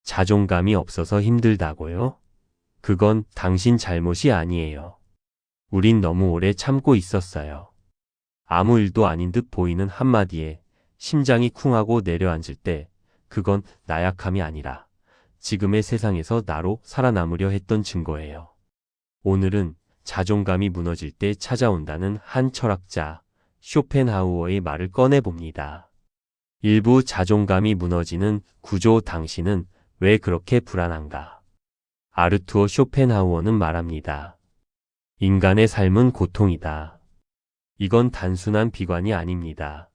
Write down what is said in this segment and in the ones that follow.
자존감이 없어서 힘들다고요? 그건 당신 잘못이 아니에요. 우린 너무 오래 참고 있었어요. 아무 일도 아닌 듯 보이는 한마디에 심장이 쿵하고 내려앉을 때 그건 나약함이 아니라 지금의 세상에서 나로 살아남으려 했던 증거예요. 오늘은 자존감이 무너질 때 찾아온다는 한 철학자 쇼펜하우어의 말을 꺼내봅니다. 일부 자존감이 무너지는 구조. 당신은 왜 그렇게 불안한가? 아르투어 쇼펜하우어는 말합니다. 인간의 삶은 고통이다. 이건 단순한 비관이 아닙니다.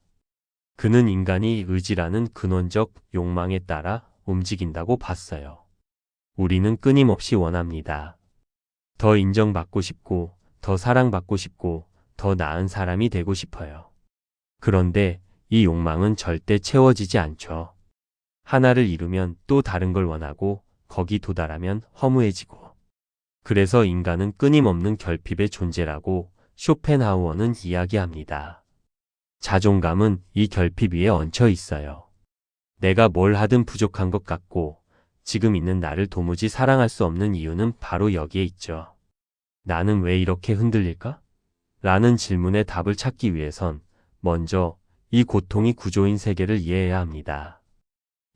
그는 인간이 의지라는 근원적 욕망에 따라 움직인다고 봤어요. 우리는 끊임없이 원합니다. 더 인정받고 싶고, 더 사랑받고 싶고, 더 나은 사람이 되고 싶어요. 그런데 이 욕망은 절대 채워지지 않죠. 하나를 이루면 또 다른 걸 원하고, 거기 도달하면 허무해지고. 그래서 인간은 끊임없는 결핍의 존재라고 쇼펜하우어는 이야기합니다. 자존감은 이 결핍 위에 얹혀 있어요. 내가 뭘 하든 부족한 것 같고 지금 있는 나를 도무지 사랑할 수 없는 이유는 바로 여기에 있죠. 나는 왜 이렇게 흔들릴까? 라는 질문에 답을 찾기 위해선 먼저 이 고통이 구조인 세계를 이해해야 합니다.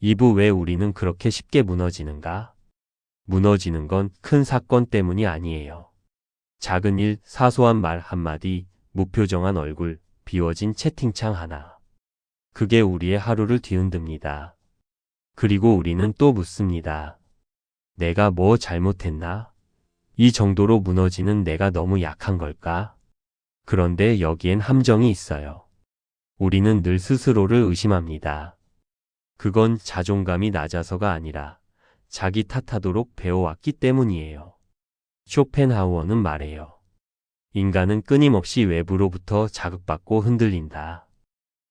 2부 왜 우리는 그렇게 쉽게 무너지는가? 무너지는 건 큰 사건 때문이 아니에요. 작은 일, 사소한 말 한마디, 무표정한 얼굴, 비워진 채팅창 하나. 그게 우리의 하루를 뒤흔듭니다. 그리고 우리는 또 묻습니다. 내가 뭐 잘못했나? 이 정도로 무너지는 내가 너무 약한 걸까? 그런데 여기엔 함정이 있어요. 우리는 늘 스스로를 의심합니다. 그건 자존감이 낮아서가 아니라 자기 탓하도록 배워왔기 때문이에요. 쇼펜하우어는 말해요. 인간은 끊임없이 외부로부터 자극받고 흔들린다.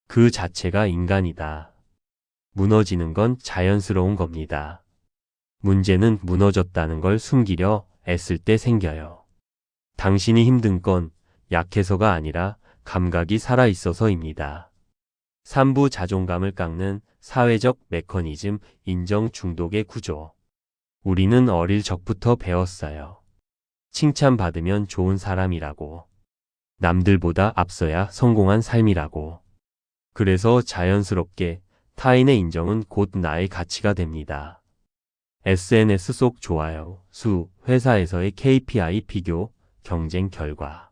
그 자체가 인간이다. 무너지는 건 자연스러운 겁니다. 문제는 무너졌다는 걸 숨기려 애쓸 때 생겨요. 당신이 힘든 건 약해서가 아니라 감각이 살아있어서입니다. 3부 자존감을 깎는 사회적 메커니즘 인정 중독의 구조. 우리는 어릴 적부터 배웠어요. 칭찬받으면 좋은 사람이라고. 남들보다 앞서야 성공한 삶이라고. 그래서 자연스럽게 타인의 인정은 곧 나의 가치가 됩니다. SNS 속 좋아요, 수, 회사에서의 KPI 비교, 경쟁 결과.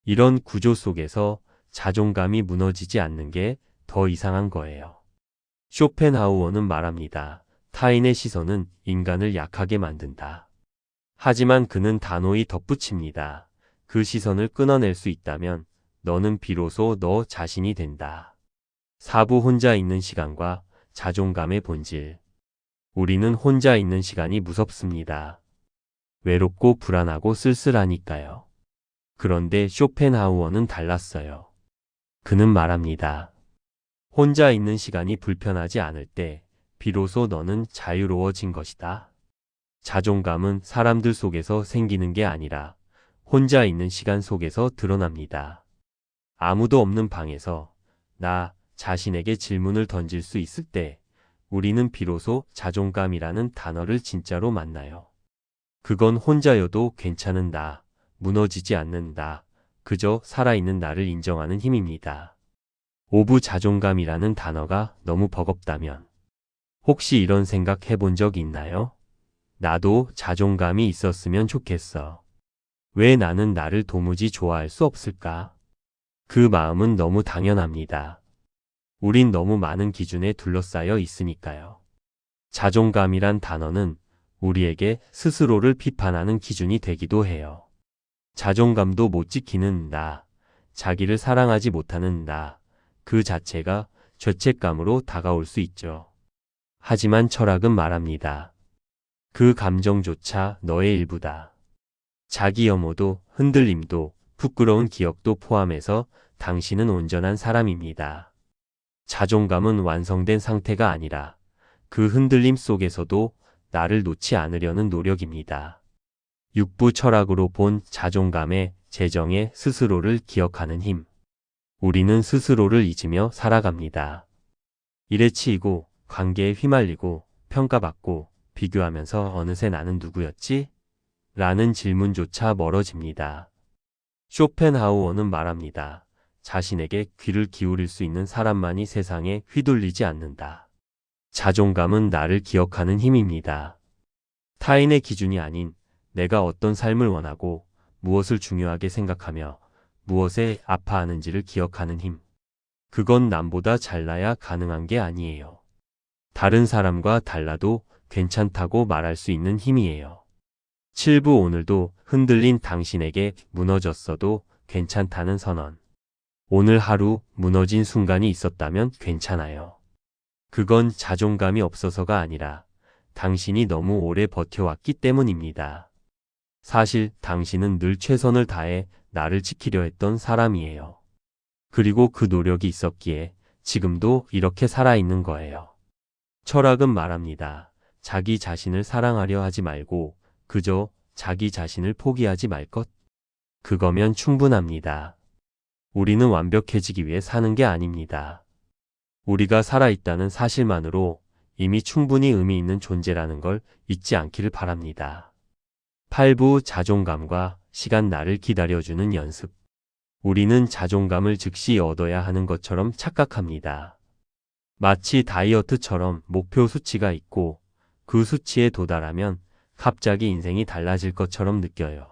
이런 구조 속에서 자존감이 무너지지 않는 게 더 이상한 거예요. 쇼펜하우어는 말합니다. 타인의 시선은 인간을 약하게 만든다. 하지만 그는 단호히 덧붙입니다. 그 시선을 끊어낼 수 있다면 너는 비로소 너 자신이 된다. 4부 혼자 있는 시간과 자존감의 본질. 우리는 혼자 있는 시간이 무섭습니다. 외롭고 불안하고 쓸쓸하니까요. 그런데 쇼펜하우어는 달랐어요. 그는 말합니다. 혼자 있는 시간이 불편하지 않을 때 비로소 너는 자유로워진 것이다. 자존감은 사람들 속에서 생기는 게 아니라 혼자 있는 시간 속에서 드러납니다. 아무도 없는 방에서 나 자신에게 질문을 던질 수 있을 때 우리는 비로소 자존감이라는 단어를 진짜로 만나요. 그건 혼자여도 괜찮은 나, 무너지지 않는 나, 그저 살아있는 나를 인정하는 힘입니다. 5부 자존감이라는 단어가 너무 버겁다면 혹시 이런 생각 해본 적 있나요? 나도 자존감이 있었으면 좋겠어. 왜 나는 나를 도무지 좋아할 수 없을까? 그 마음은 너무 당연합니다. 우린 너무 많은 기준에 둘러싸여 있으니까요. 자존감이란 단어는 우리에게 스스로를 비판하는 기준이 되기도 해요. 자존감도 못 지키는 나, 자기를 사랑하지 못하는 나, 그 자체가 죄책감으로 다가올 수 있죠. 하지만 철학은 말합니다. 그 감정조차 너의 일부다. 자기 혐오도 흔들림도 부끄러운 기억도 포함해서 당신은 온전한 사람입니다. 자존감은 완성된 상태가 아니라 그 흔들림 속에서도 나를 놓지 않으려는 노력입니다. 6부 철학으로 본 자존감의 재정의 스스로를 기억하는 힘. 우리는 스스로를 잊으며 살아갑니다. 일에 치이고 관계에 휘말리고 평가받고 비교하면서 어느새 나는 누구였지? 라는 질문조차 멀어집니다. 쇼펜하우어는 말합니다. 자신에게 귀를 기울일 수 있는 사람만이 세상에 휘둘리지 않는다. 자존감은 나를 기억하는 힘입니다. 타인의 기준이 아닌 내가 어떤 삶을 원하고 무엇을 중요하게 생각하며 무엇에 아파하는지를 기억하는 힘. 그건 남보다 잘나야 가능한 게 아니에요. 다른 사람과 달라도 괜찮다고 말할 수 있는 힘이에요. 7부 오늘도 흔들린 당신에게 무너졌어도 괜찮다는 선언. 오늘 하루 무너진 순간이 있었다면 괜찮아요. 그건 자존감이 없어서가 아니라 당신이 너무 오래 버텨왔기 때문입니다. 사실 당신은 늘 최선을 다해 나를 지키려 했던 사람이에요. 그리고 그 노력이 있었기에 지금도 이렇게 살아있는 거예요. 철학은 말합니다. 자기 자신을 사랑하려 하지 말고 그저 자기 자신을 포기하지 말 것. 그거면 충분합니다. 우리는 완벽해지기 위해 사는 게 아닙니다. 우리가 살아있다는 사실만으로 이미 충분히 의미 있는 존재라는 걸 잊지 않기를 바랍니다. 8부 자존감과 시간 나를 기다려주는 연습. 우리는 자존감을 즉시 얻어야 하는 것처럼 착각합니다. 마치 다이어트처럼 목표 수치가 있고 그 수치에 도달하면 갑자기 인생이 달라질 것처럼 느껴요.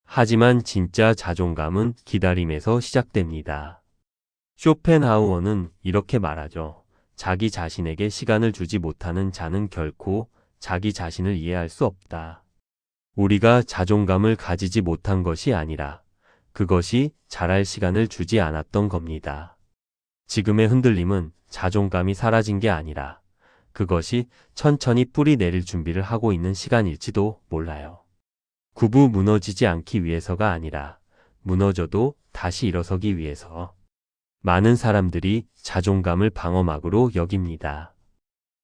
하지만 진짜 자존감은 기다림에서 시작됩니다. 쇼펜하우어는 이렇게 말하죠. 자기 자신에게 시간을 주지 못하는 자는 결코 자기 자신을 이해할 수 없다. 우리가 자존감을 가지지 못한 것이 아니라 그것이 자랄 시간을 주지 않았던 겁니다. 지금의 흔들림은 자존감이 사라진 게 아니라 그것이 천천히 뿌리 내릴 준비를 하고 있는 시간일지도 몰라요. 구부 무너지지 않기 위해서가 아니라 무너져도 다시 일어서기 위해서. 많은 사람들이 자존감을 방어막으로 여깁니다.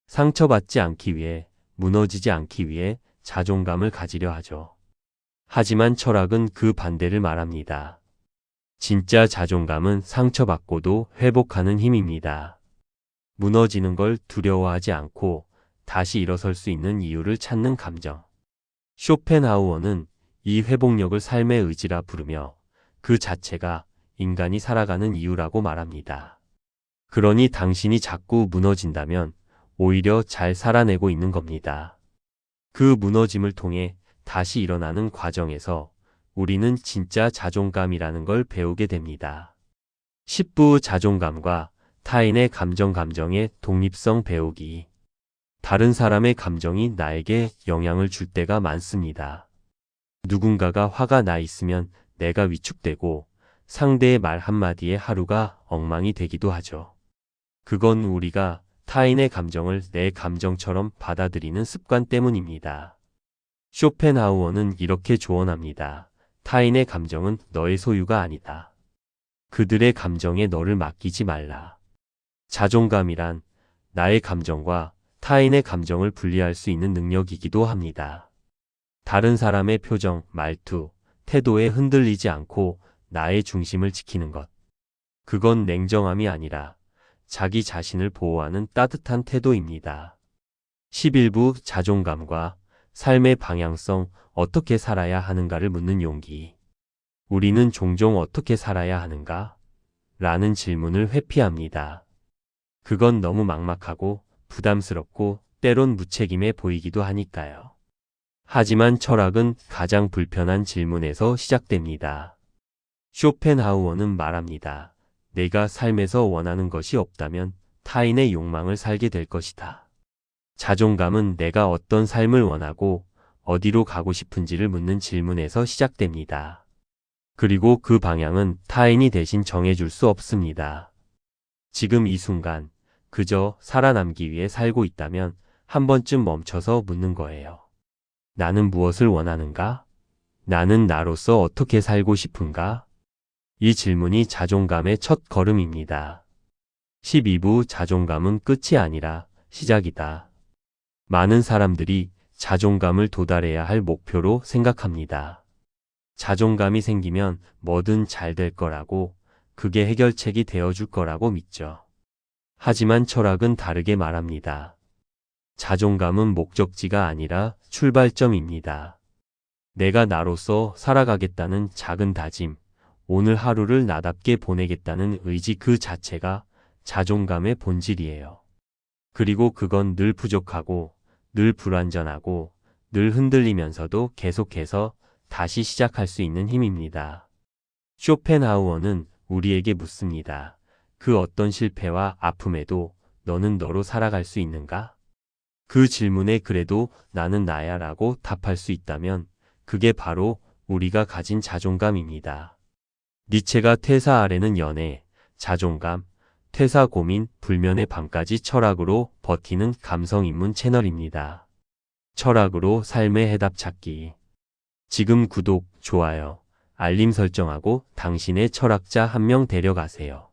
상처받지 않기 위해, 무너지지 않기 위해 자존감을 가지려 하죠. 하지만 철학은 그 반대를 말합니다. 진짜 자존감은 상처받고도 회복하는 힘입니다. 무너지는 걸 두려워하지 않고 다시 일어설 수 있는 이유를 찾는 감정. 쇼펜하우어는 이 회복력을 삶의 의지라 부르며 그 자체가 인간이 살아가는 이유라고 말합니다. 그러니 당신이 자꾸 무너진다면 오히려 잘 살아내고 있는 겁니다. 그 무너짐을 통해 다시 일어나는 과정에서 우리는 진짜 자존감이라는 걸 배우게 됩니다. 10부 자존감과 타인의 감정의 독립성 배우기. 다른 사람의 감정이 나에게 영향을 줄 때가 많습니다. 누군가가 화가 나 있으면 내가 위축되고 상대의 말 한마디에 하루가 엉망이 되기도 하죠. 그건 우리가 타인의 감정을 내 감정처럼 받아들이는 습관 때문입니다. 쇼펜하우어는 이렇게 조언합니다. 타인의 감정은 너의 소유가 아니다. 그들의 감정에 너를 맡기지 말라. 자존감이란 나의 감정과 타인의 감정을 분리할 수 있는 능력이기도 합니다. 다른 사람의 표정, 말투, 태도에 흔들리지 않고 나의 중심을 지키는 것. 그건 냉정함이 아니라 자기 자신을 보호하는 따뜻한 태도입니다. 11부 자존감과 삶의 방향성, 어떻게 살아야 하는가를 묻는 용기. 우리는 종종 어떻게 살아야 하는가? 라는 질문을 회피합니다. 그건 너무 막막하고 부담스럽고 때론 무책임해 보이기도 하니까요. 하지만 철학은 가장 불편한 질문에서 시작됩니다. 쇼펜하우어는 말합니다. 내가 삶에서 원하는 것이 없다면 타인의 욕망을 살게 될 것이다. 자존감은 내가 어떤 삶을 원하고 어디로 가고 싶은지를 묻는 질문에서 시작됩니다. 그리고 그 방향은 타인이 대신 정해줄 수 없습니다. 지금 이 순간 그저 살아남기 위해 살고 있다면 한 번쯤 멈춰서 묻는 거예요. 나는 무엇을 원하는가? 나는 나로서 어떻게 살고 싶은가? 이 질문이 자존감의 첫 걸음입니다. 12부 자존감은 끝이 아니라 시작이다. 많은 사람들이 자존감을 도달해야 할 목표로 생각합니다. 자존감이 생기면 뭐든 잘 될 거라고, 그게 해결책이 되어줄 거라고 믿죠. 하지만 철학은 다르게 말합니다. 자존감은 목적지가 아니라 출발점입니다. 내가 나로서 살아가겠다는 작은 다짐, 오늘 하루를 나답게 보내겠다는 의지 그 자체가 자존감의 본질이에요. 그리고 그건 늘 부족하고, 늘 불완전하고, 늘 흔들리면서도 계속해서 다시 시작할 수 있는 힘입니다. 쇼펜하우어는 우리에게 묻습니다. 그 어떤 실패와 아픔에도 너는 너로 살아갈 수 있는가? 그 질문에 그래도 나는 나야 라고 답할 수 있다면 그게 바로 우리가 가진 자존감입니다. 니체가 퇴사 아래는 연애, 자존감, 퇴사 고민, 불면의 밤까지 철학으로 버티는 감성 입문 채널입니다. 철학으로 삶의 해답 찾기. 지금 구독, 좋아요, 알림 설정하고 당신의 철학자 한 명 데려가세요.